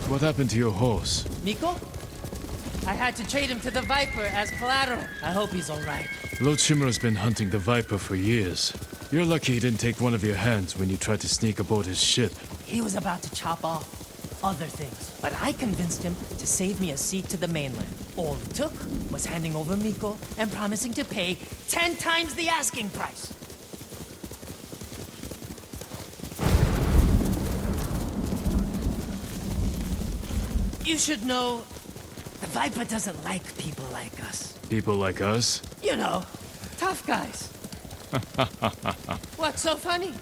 What happened to your horse? Miko? I had to trade him to the Viper as collateral. I hope he's alright. Lord Shimura's been hunting the Viper for years. You're lucky he didn't take one of your hands when you tried to sneak aboard his ship. He was about to chop off other things, but I convinced him to save me a seat to the mainland. All it took was handing over Miko and promising to pay 10 times the asking price. You should know, the Viper doesn't like people like us. People like us? You know, tough guys. What's so funny?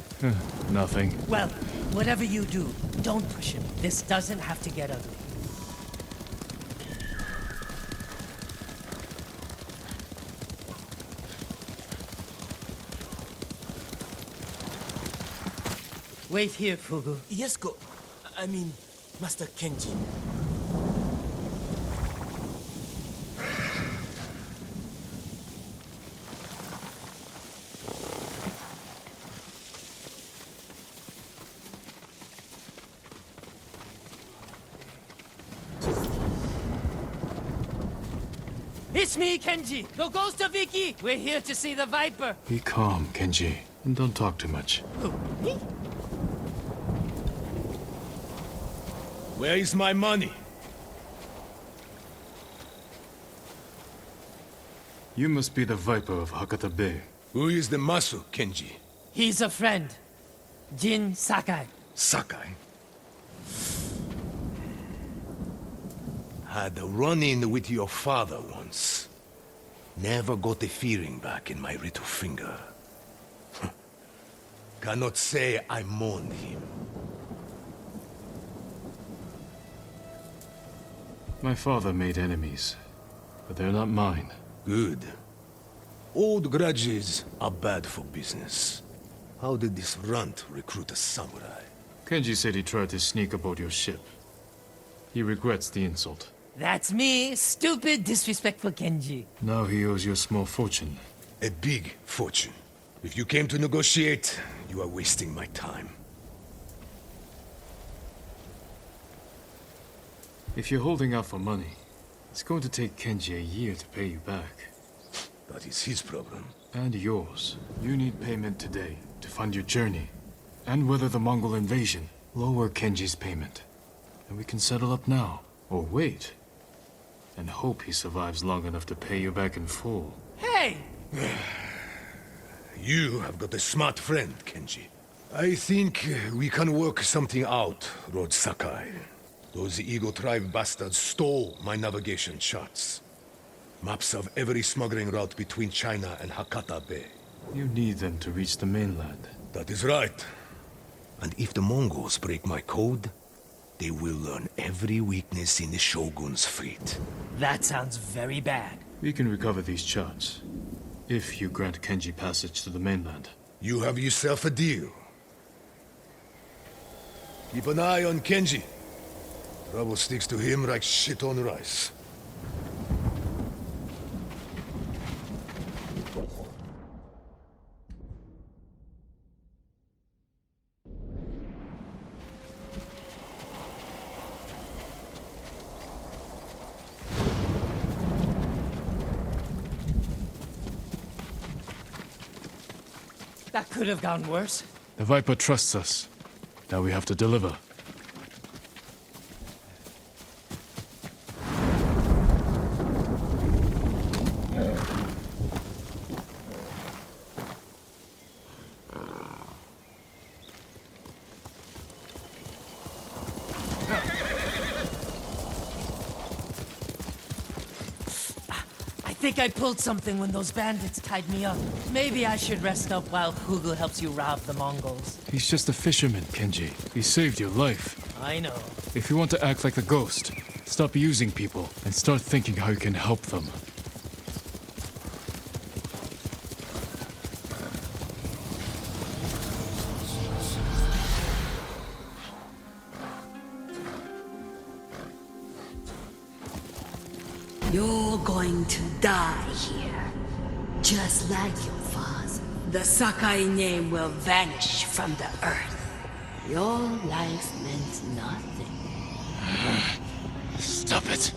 Nothing. Well, whatever you do, don't push him. This doesn't have to get ugly. Wait here, Fugu. Yes, Master Kenji. It's me, Kenji, the ghost of Iki. We're here to see the Viper. Be calm, Kenji, and don't talk too much. Who, me? Where is my money? You must be the Viper of Hakata Bay. Who is the Masu, Kenji? He's a friend. Jin Sakai. Sakai. Had a run-in with your father once. Never got the feeling back in my little finger. Cannot say I mourned him. My father made enemies, but they're not mine. Good. Old grudges are bad for business. How did this runt recruit a samurai? Kenji said he tried to sneak aboard your ship. He regrets the insult. That's me, stupid, disrespectful Kenji. Now he owes you a small fortune. A big fortune. If you came to negotiate, you are wasting my time. If you're holding out for money, it's going to take Kenji a year to pay you back. That is his problem. And yours. You need payment today to fund your journey. And weather the Mongol invasion. Lower Kenji's payment. And we can settle up now. Or wait. And hope he survives long enough to pay you back in full. Hey! You have got a smart friend, Kenji. I think we can work something out, Lord Sakai. Those Eagle Tribe bastards stole my navigation charts. Maps of every smuggling route between China and Hakata Bay. You need them to reach the mainland. That is right. And if the Mongols break my code, they will learn every weakness in the Shogun's fleet. That sounds very bad. We can recover these charts. If you grant Kenji passage to the mainland. You have yourself a deal. Keep an eye on Kenji. Trouble sticks to him like shit on rice. That could have gone worse. The Viper trusts us. Now we have to deliver. I think I pulled something when those bandits tied me up. Maybe I should rest up while Hugo helps you rob the Mongols. He's just a fisherman, Kenji. He saved your life. I know. If you want to act like the ghost, stop using people and start thinking how you can help them. You're going to die here. Just like your father, the Sakai name will vanish from the earth. Your life meant nothing. Stop it.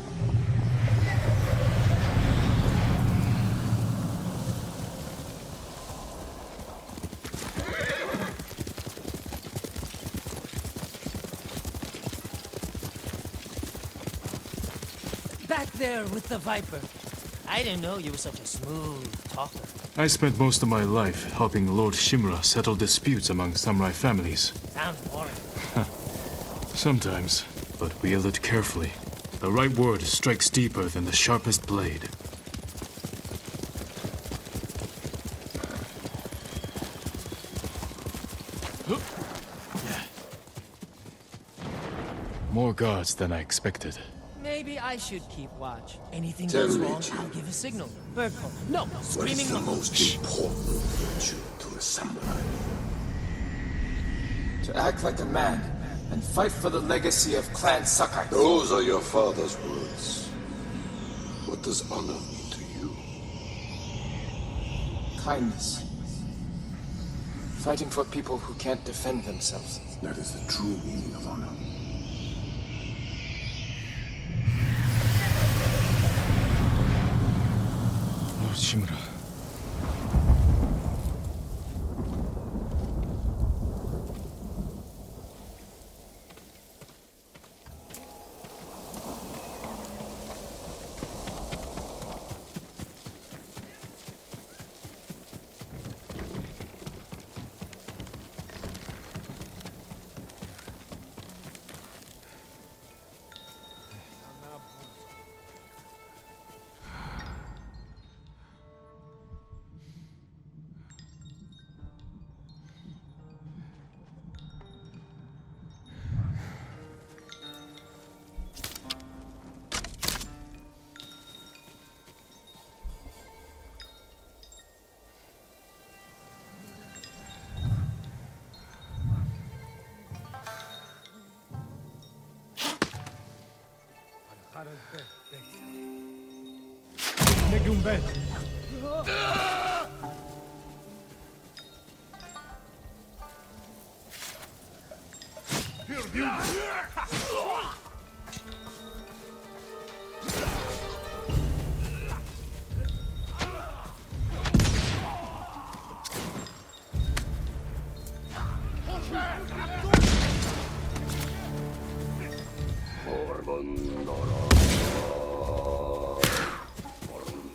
Back there with the Viper. I didn't know you were such a smooth talker. I spent most of my life helping Lord Shimura settle disputes among samurai families. Sounds boring. Sometimes, but wield it carefully. The right word strikes deeper than the sharpest blade. More guards than I expected. Maybe I should keep watch. Anything Tell goes me, wrong, Jim. I'll give a signal. Bird call. No, What is screaming the monkey. most important virtue to a samurai? To act like a man and fight for the legacy of Clan Sakai. Those are your father's words. What does honor mean to you? Kindness. Fighting for people who can't defend themselves. That is the true meaning of honor. Lord Shimura.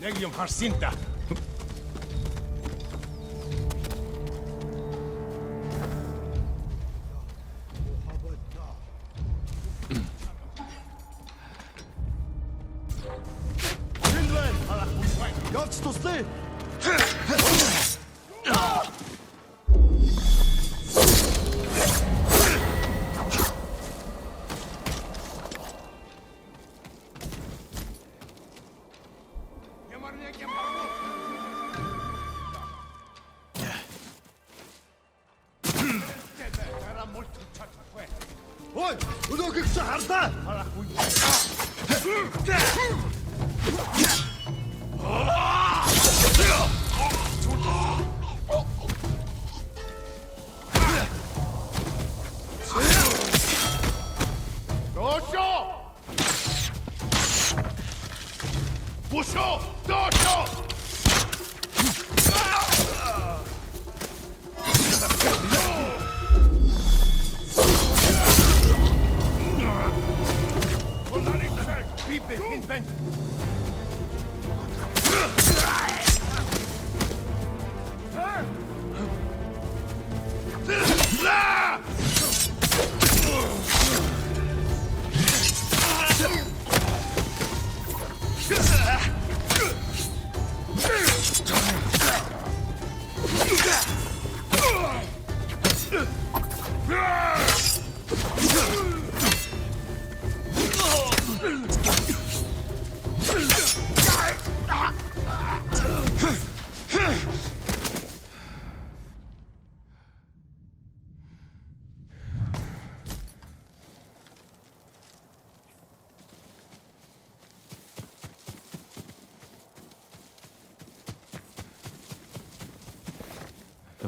Legion Harsinta.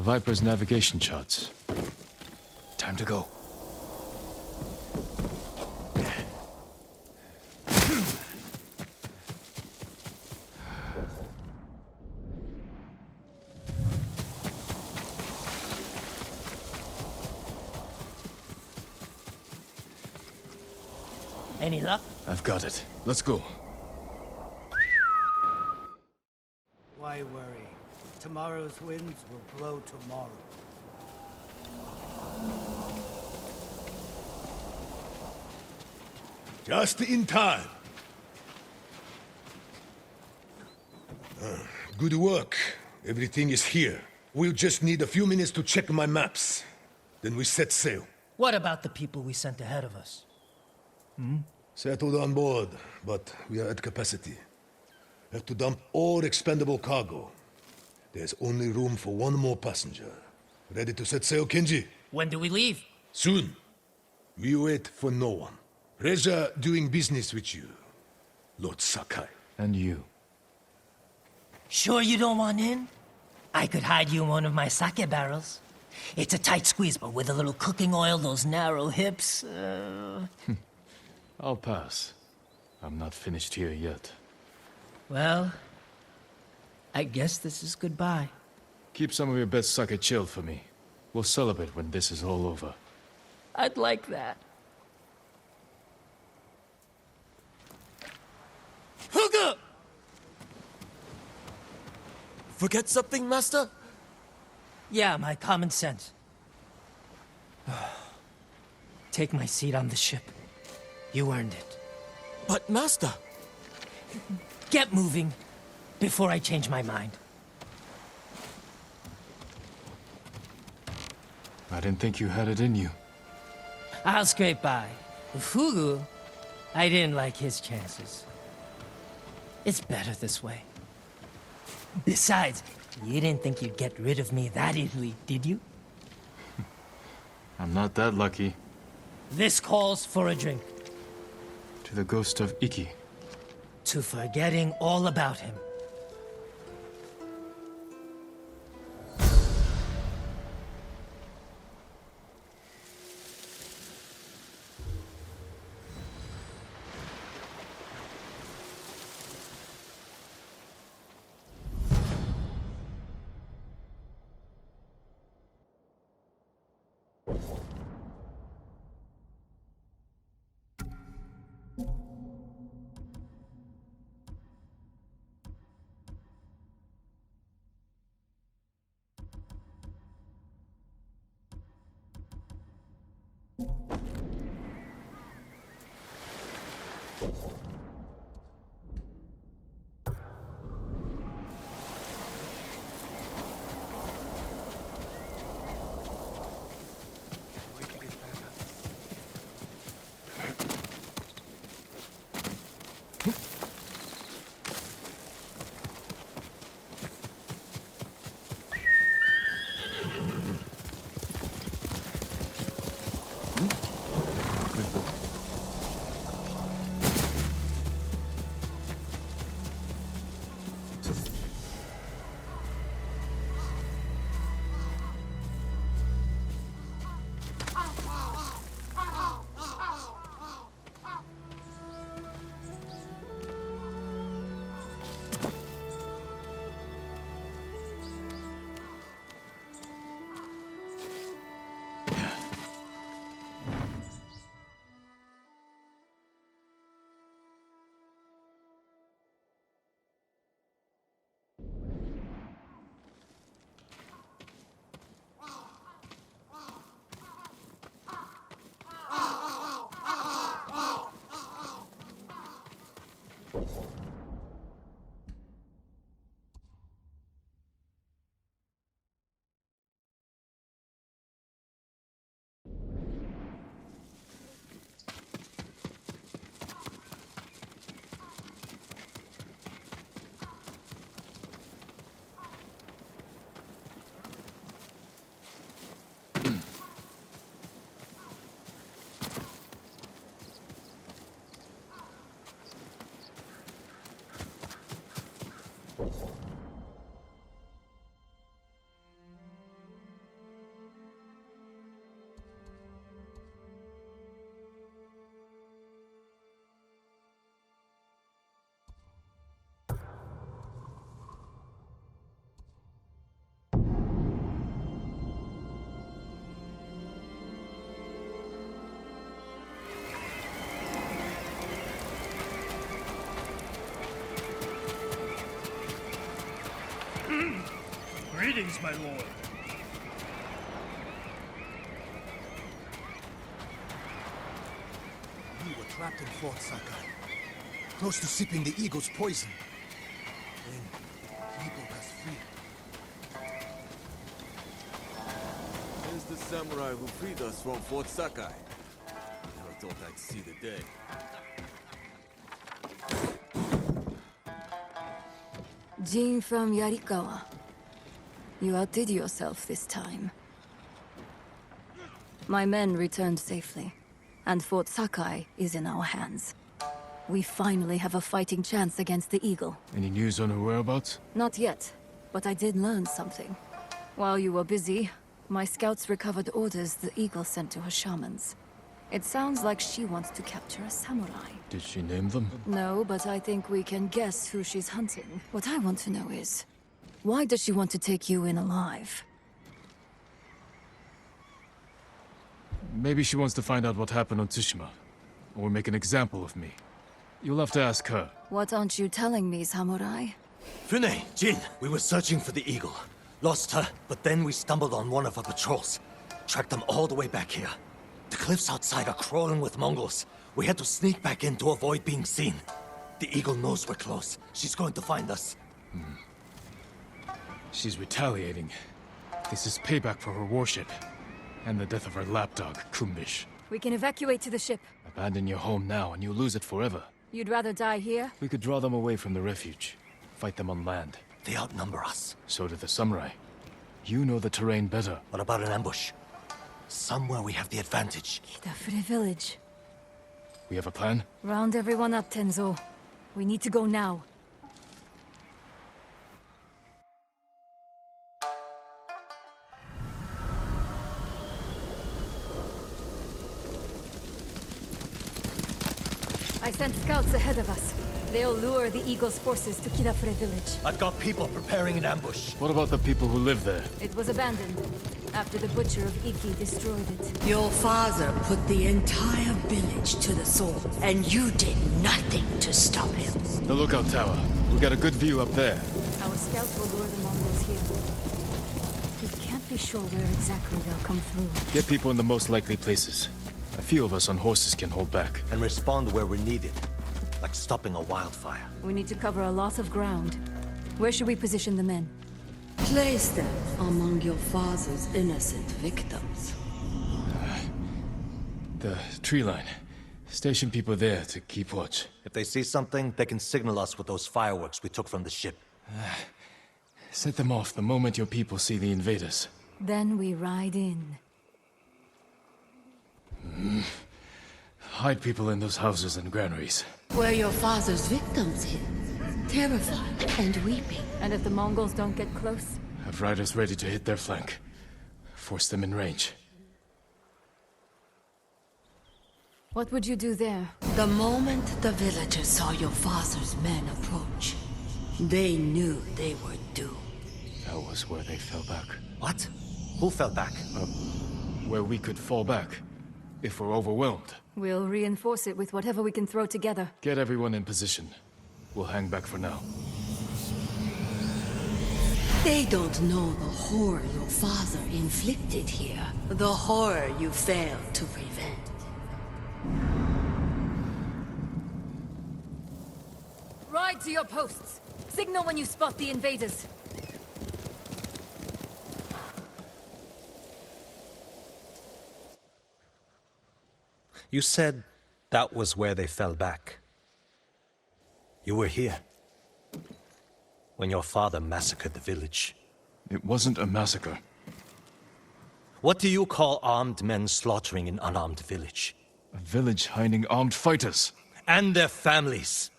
Viper's navigation charts. Time to go. Any luck? I've got it. Let's go. Why worry? Tomorrow's winds will blow tomorrow. Just in time. Good work. Everything is here. We'll just need a few minutes to check my maps. Then we set sail. What about the people we sent ahead of us? Settled on board, but we are at capacity. Have to dump all expendable cargo. There's only room for one more passenger. Ready to set sail, Kenji? When do we leave? Soon. We wait for no one. Pleasure doing business with you, Lord Sakai. And you. Sure you don't want in? I could hide you in one of my sake barrels. It's a tight squeeze, but with a little cooking oil, those narrow hips... I'll pass. I'm not finished here yet. Well, I guess this is goodbye. Keep some of your best sake chilled for me. We'll celebrate when this is all over. I'd like that. Huga! Forget something, Master? Yeah, my common sense. Take my seat on the ship. You earned it. But, Master... Get moving before I change my mind. I didn't think you had it in you. I'll scrape by. Fugu, I didn't like his chances. It's better this way. Besides, you didn't think you'd get rid of me that easily, did you? I'm not that lucky. This calls for a drink. To the ghost of Iki. To forgetting all about him. Greetings, my lord. We were trapped in Fort Sakai, close to sipping the eagle's poison. Then, he broke us free. There's the samurai who freed us from Fort Sakai. Never thought I'd see the day. Jin from Yarikawa. You outdid yourself this time. My men returned safely, and Fort Sakai is in our hands. We finally have a fighting chance against the Eagle. Any news on her whereabouts? Not yet, but I did learn something. While you were busy, my scouts recovered orders the Eagle sent to her shamans. It sounds like she wants to capture a samurai. Did she name them? No, but I think we can guess who she's hunting. What I want to know is, why does she want to take you in alive? Maybe she wants to find out what happened on Tsushima, or make an example of me. You'll have to ask her. What aren't you telling me, samurai? Fune, Jin, we were searching for the Eagle. Lost her, but then we stumbled on one of her patrols. Tracked them all the way back here. The cliffs outside are crawling with Mongols. We had to sneak back in to avoid being seen. The Eagle knows we're close. She's going to find us. She's retaliating. This is payback for her warship, and the death of her lapdog, Kumbish. We can evacuate to the ship. Abandon your home now, and you lose it forever. You'd rather die here? We could draw them away from the refuge. Fight them on land. They outnumber us. So do the samurai. You know the terrain better. What about an ambush? Somewhere we have the advantage. Kidafure village. We have a plan? Round everyone up, Tenzo. We need to go now. I sent scouts ahead of us. They'll lure the Eagle's forces to Kidafure village. I've got people preparing an ambush. What about the people who live there? It was abandoned after the Butcher of Iki destroyed it. Your father put the entire village to the sword, and you did nothing to stop him. The lookout tower. We got a good view up there. Our scouts will lure the Mongols here. We can't be sure where exactly they'll come through. Get people in the most likely places. A few of us on horses can hold back. And respond where we're needed. Like stopping a wildfire. We need to cover a lot of ground. Where should we position the men? Place them among your father's innocent victims. The tree line. Station people there to keep watch. If they see something, they can signal us with those fireworks we took from the ship. Set them off the moment your people see the invaders. Then we ride in. Hide people in those houses and granaries. Where your father's victims hid, terrified and weeping. And if the Mongols don't get close? Have riders ready to hit their flank. Force them in range. What would you do there? The moment the villagers saw your father's men approach, they knew they were doomed. That was where they fell back. What? Who fell back? Where we could fall back, if we're overwhelmed. We'll reinforce it with whatever we can throw together. Get everyone in position. We'll hang back for now. They don't know the horror your father inflicted here. The horror you failed to prevent. Ride to your posts. Signal when you spot the invaders. You said that was where they fell back. You were here when your father massacred the village. It wasn't a massacre. What do you call armed men slaughtering an unarmed village? A village hiding armed fighters. And their families.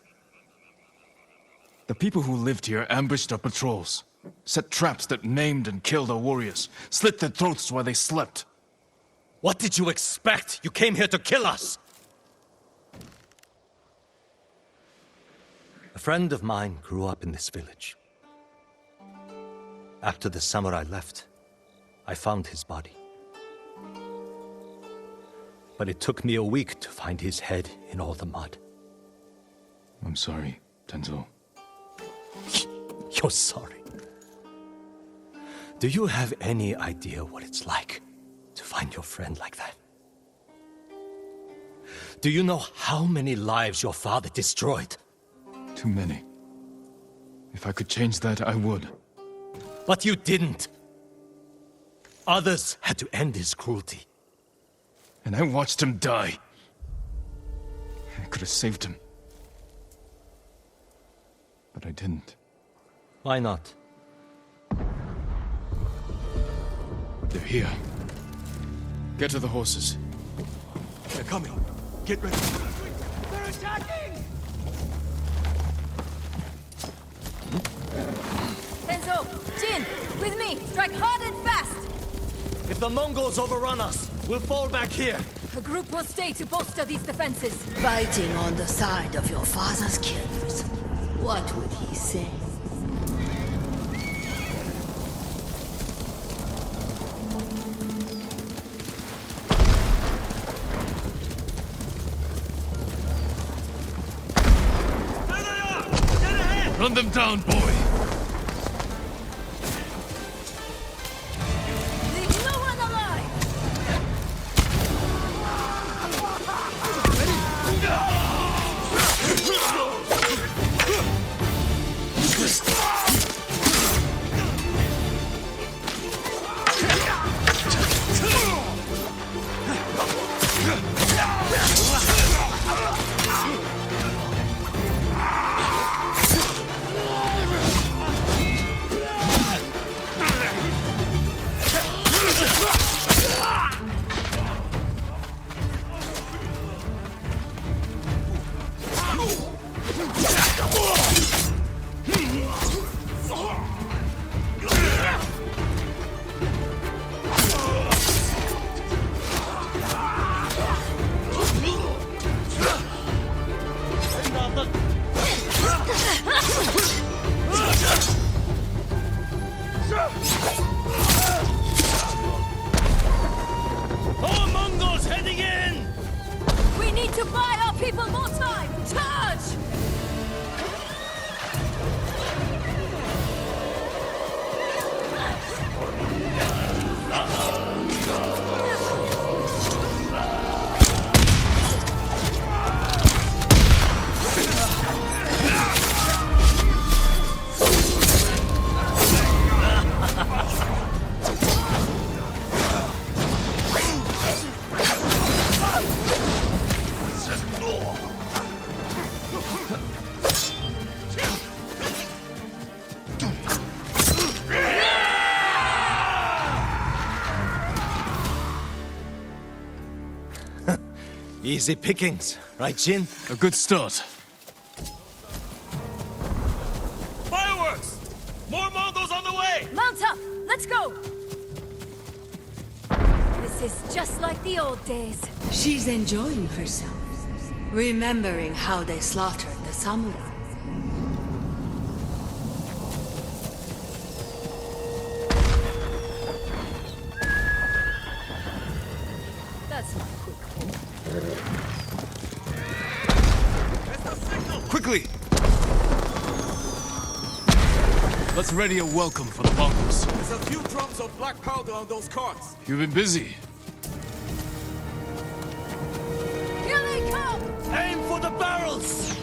The people who lived here ambushed our patrols. Set traps that maimed and killed our warriors. Slit their throats while they slept. What did you expect? You came here to kill us! A friend of mine grew up in this village. After the samurai left, I found his body. But it took me a week to find his head in all the mud. I'm sorry, Tenzo. You're sorry. Do you have any idea what it's like to find your friend like that? Do you know how many lives your father destroyed? Too many. If I could change that, I would. But you didn't. Others had to end his cruelty. And I watched him die. I could have saved him. But I didn't. Why not? They're here. Get to the horses. They're coming. Get ready. They're attacking! Tenzo, Jin, with me. Strike hard and fast. If the Mongols overrun us, we'll fall back here. A group will stay to bolster these defenses. Fighting on the side of your father's killers. What would he say? Run them down, boy! Leave no one alive! More Mongols heading in! We need to buy our people more time! Charge! Easy pickings, right, Jin? A good start. Fireworks! More Mongols on the way! Mount up! Let's go! This is just like the old days. She's enjoying herself, remembering how they slaughtered the samurai. That's not quick. Quickly! Let's ready a welcome for the Mongols. There's a few drums of black powder on those carts. You've been busy. Here they come! Aim for the barrels!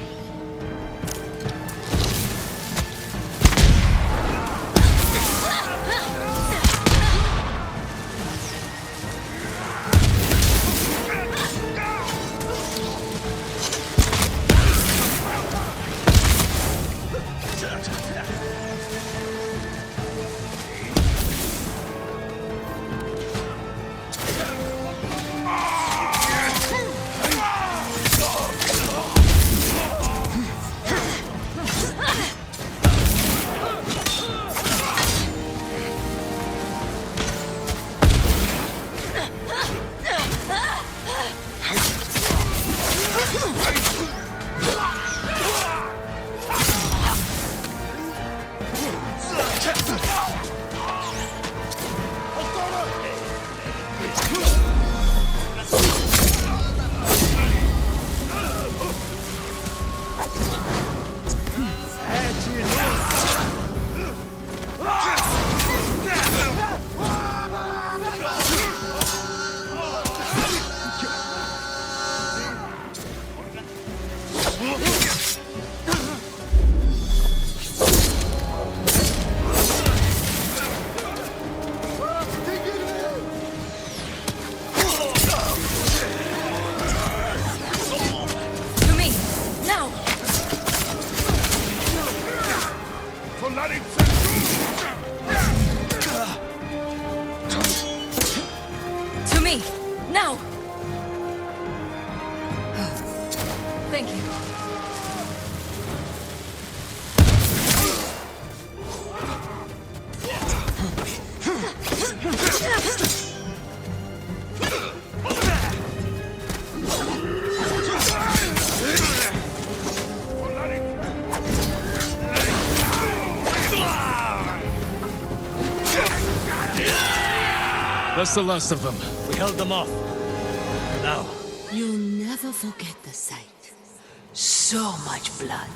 To me! Now! Thank you. That's the last of them. We held them off. Now. You'll never forget the sight. So much blood.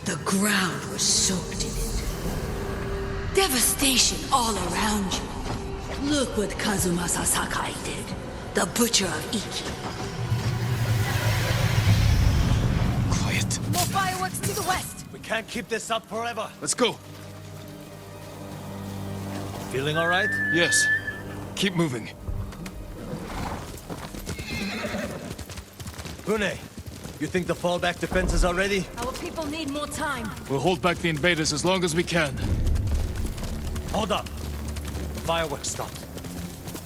The ground was soaked in it. Devastation all around you. Look what Kazumasa Sakai did. The butcher of Iki. Quiet. More fireworks to the west! We can't keep this up forever. Let's go. Feeling all right? Yes. Keep moving. Brune, you think the fallback defenses are ready? Our people need more time. We'll hold back the invaders as long as we can. Hold up. The fireworks stopped.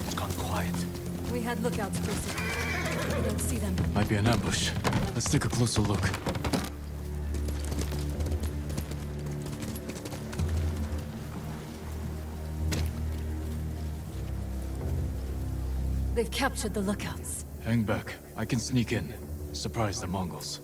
It's gone quiet. We had lookouts posted. We don't see them. Might be an ambush. Let's take a closer look. They've captured the lookouts. Hang back. I can sneak in. Surprise the Mongols.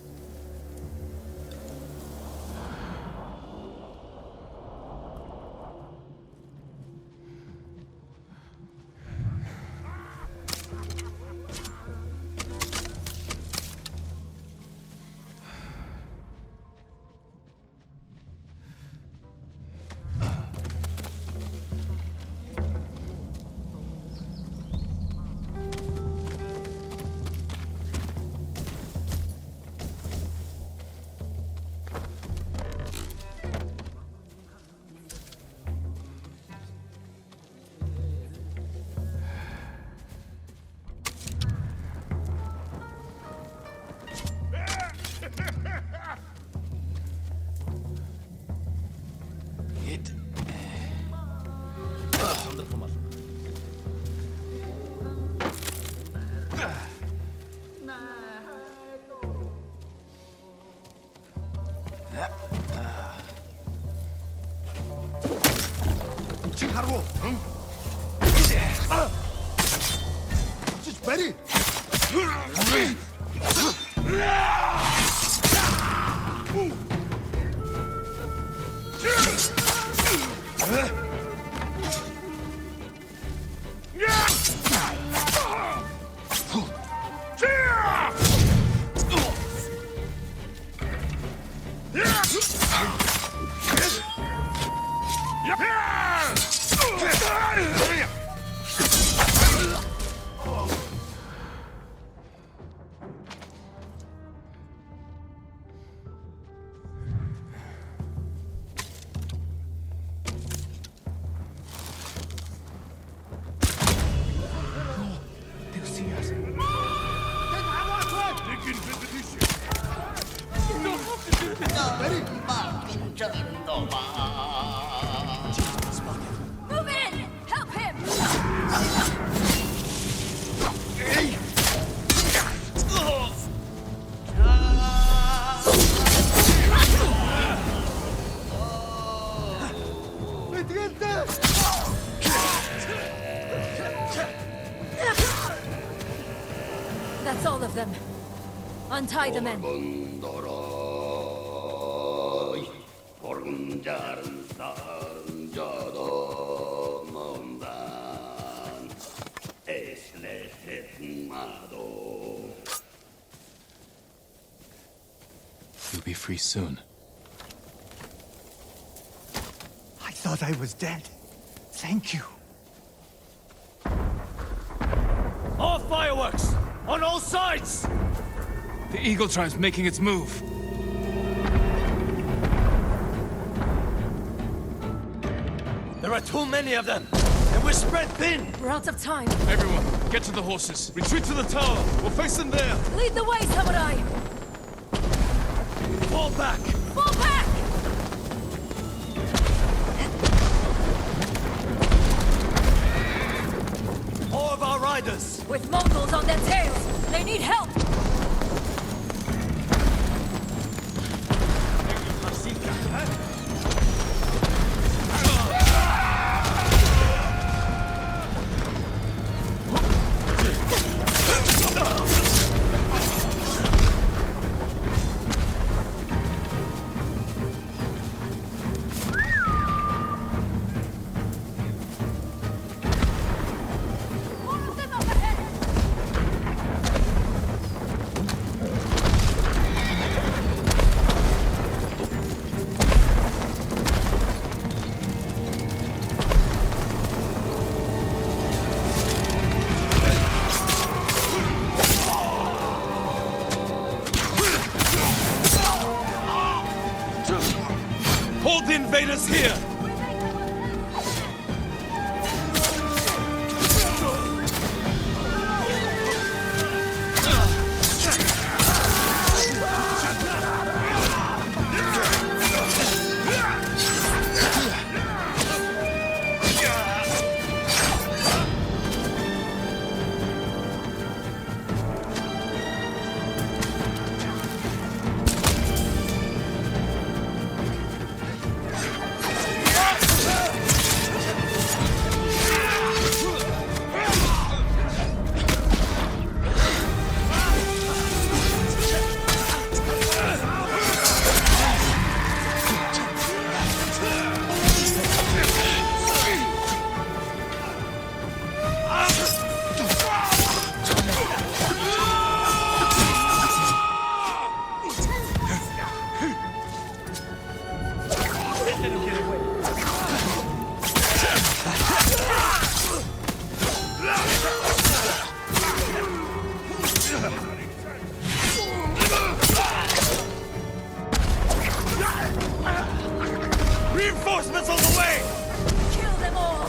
Ready? Move in! Help him! That's all of them. Untie the men. You'll be free soon. I thought I was dead. Thank you. More fireworks! On all sides! The Eagle Tribe's making its move. There are too many of them, and we're spread thin! We're out of time. Everyone, get to the horses. Retreat to the tower! We'll face them there! Lead the way, samurai! Fall back! Fall back! invaders! With Mongols on their tails! They need help! Hold the invaders here! Reinforcements on the way! Kill them all!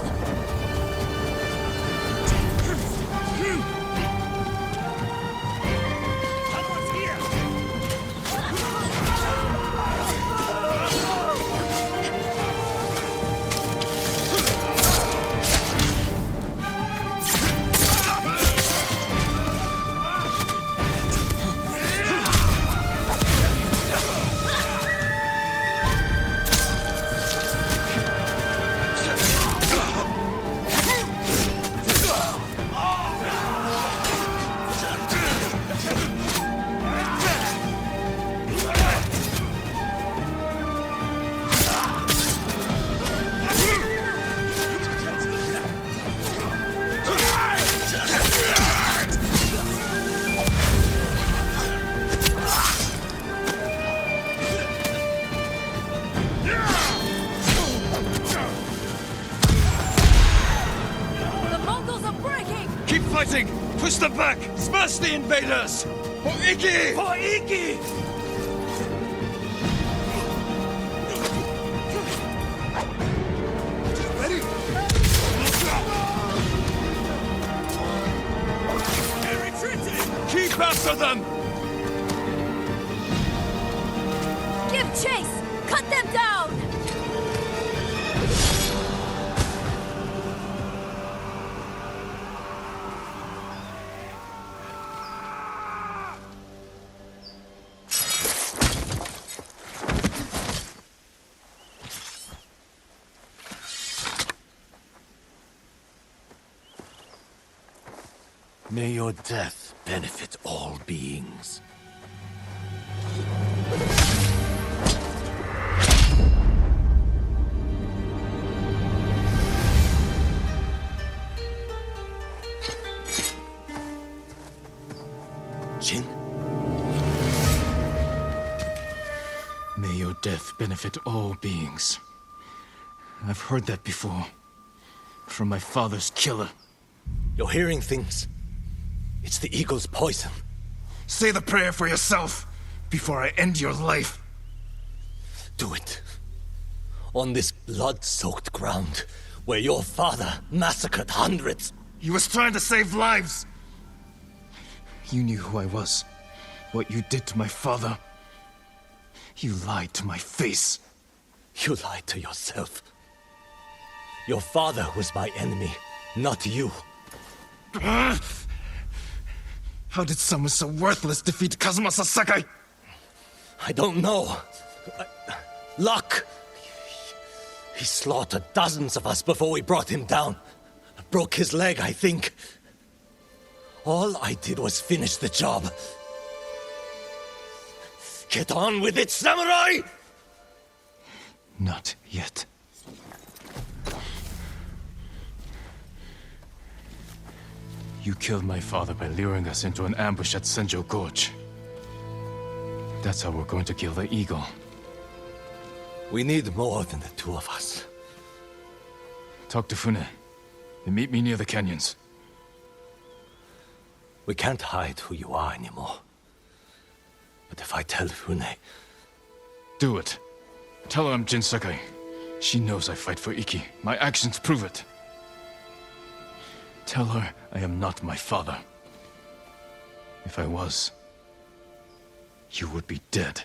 Keep fighting! Push them back! Smash the invaders! For Iki! For Iki! Ready? They're retreating! Keep after them! Give chase! Cut them down! May your death benefit all beings. Jin? May your death benefit all beings. I've heard that before. From my father's killer. You're hearing things. It's the eagle's poison. Say the prayer for yourself before I end your life. Do it. On this blood-soaked ground, where your father massacred hundreds. He was trying to save lives. You knew who I was. What you did to my father. You lied to my face. You lied to yourself. Your father was my enemy, not you. How did someone so worthless defeat Kazumasa Sakai? I don't know. Luck! He slaughtered dozens of us before we brought him down. Broke his leg, I think. All I did was finish the job. Get on with it, samurai! Not yet. You killed my father by luring us into an ambush at Senjo Gorge. That's how we're going to kill the eagle. We need more than the two of us. Talk to Fune. And meet me near the canyons. We can't hide who you are anymore. But if I tell Fune... Do it. Tell her I'm Jin Sakai. She knows I fight for Iki. My actions prove it. Tell her I am not my father. If I was, you would be dead.